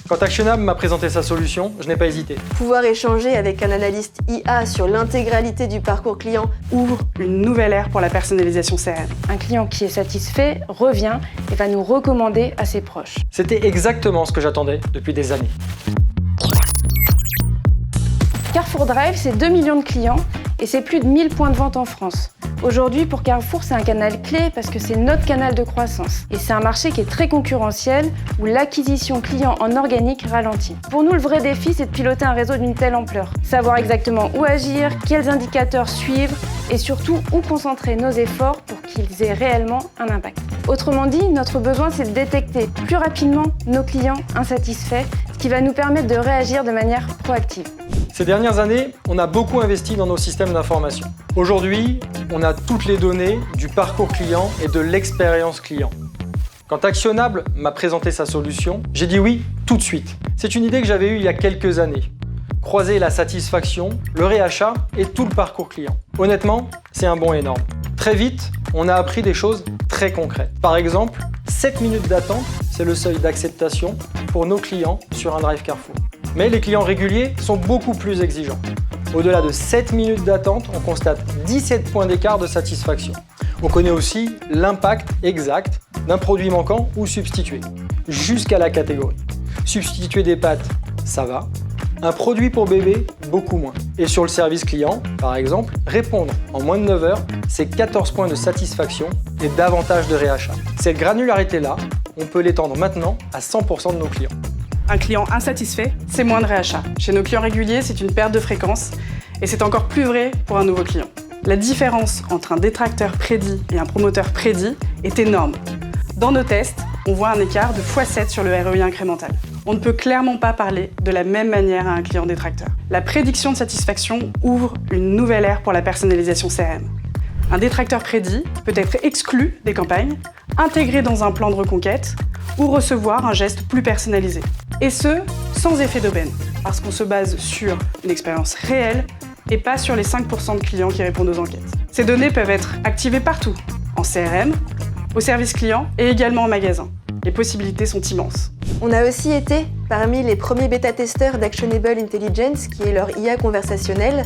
Quand Actionable m'a présenté sa solution, je n'ai pas hésité. Pouvoir échanger avec un analyste IA sur l'intégralité du parcours client ouvre une nouvelle ère pour la personnalisation CRM. Un client qui est satisfait revient et va nous recommander à ses proches. C'était exactement ce que j'attendais depuis des années. Carrefour Drive, c'est 2 millions de clients et c'est plus de 1000 points de vente en France. Aujourd'hui, pour Carrefour, c'est un canal clé parce que c'est notre canal de croissance. Et c'est un marché qui est très concurrentiel, où l'acquisition client en organique ralentit. Pour nous, le vrai défi, c'est de piloter un réseau d'une telle ampleur. Savoir exactement où agir, quels indicateurs suivre et surtout où concentrer nos efforts pour qu'ils aient réellement un impact. Autrement dit, notre besoin, c'est de détecter plus rapidement nos clients insatisfaits, ce qui va nous permettre de réagir de manière proactive. Ces dernières années, on a beaucoup investi dans nos systèmes d'information. Aujourd'hui, on a toutes les données du parcours client et de l'expérience client. Quand Actionable m'a présenté sa solution, j'ai dit oui tout de suite. C'est une idée que j'avais eue il y a quelques années. Croiser la satisfaction, le réachat et tout le parcours client. Honnêtement, c'est un bond énorme. Très vite, on a appris des choses très concrètes. Par exemple, 7 minutes d'attente, c'est le seuil d'acceptation pour nos clients sur un Drive Carrefour. Mais les clients réguliers sont beaucoup plus exigeants. Au-delà de 7 minutes d'attente, on constate 17 points d'écart de satisfaction. On connaît aussi l'impact exact d'un produit manquant ou substitué, jusqu'à la catégorie. Substituer des pâtes, ça va. Un produit pour bébé, beaucoup moins. Et sur le service client, par exemple, répondre en moins de 9 heures, c'est 14 points de satisfaction et davantage de réachat. Cette granularité-là, on peut l'étendre maintenant à 100% de nos clients. Un client insatisfait, c'est moins de réachat. Chez nos clients réguliers, c'est une perte de fréquence et c'est encore plus vrai pour un nouveau client. La différence entre un détracteur prédit et un promoteur prédit est énorme. Dans nos tests, on voit un écart de x7 sur le ROI incrémental. On ne peut clairement pas parler de la même manière à un client détracteur. La prédiction de satisfaction ouvre une nouvelle ère pour la personnalisation CRM. Un détracteur prédit peut être exclu des campagnes, intégré dans un plan de reconquête ou recevoir un geste plus personnalisé. Et ce, sans effet d'aubaine, parce qu'on se base sur une expérience réelle et pas sur les 5% de clients qui répondent aux enquêtes. Ces données peuvent être activées partout, en CRM, au service client et également en magasin. Les possibilités sont immenses. On a aussi été parmi les premiers bêta-testeurs d'Actionable Intelligence, qui est leur IA conversationnelle.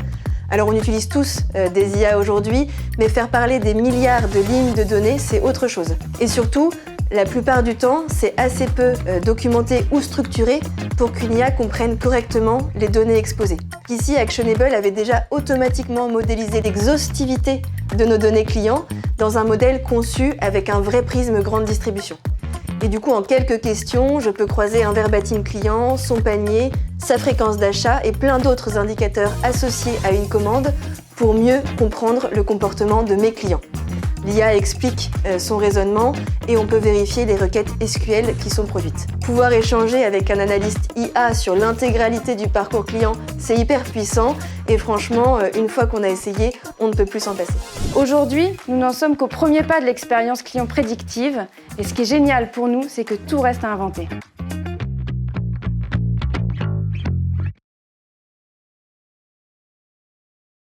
Alors on utilise tous des IA aujourd'hui, mais faire parler des milliards de lignes de données, c'est autre chose. Et surtout, la plupart du temps, c'est assez peu documenté ou structuré pour qu'une IA comprenne correctement les données exposées. Ici, Actionable avait déjà automatiquement modélisé l'exhaustivité de nos données clients dans un modèle conçu avec un vrai prisme grande distribution. Et du coup, en quelques questions, je peux croiser un verbatim client, son panier, sa fréquence d'achat et plein d'autres indicateurs associés à une commande pour mieux comprendre le comportement de mes clients. L'IA explique son raisonnement et on peut vérifier les requêtes SQL qui sont produites. Pouvoir échanger avec un analyste IA sur l'intégralité du parcours client, c'est hyper puissant et franchement, une fois qu'on a essayé, on ne peut plus s'en passer. Aujourd'hui, nous n'en sommes qu'au premier pas de l'expérience client prédictive et ce qui est génial pour nous, c'est que tout reste à inventer.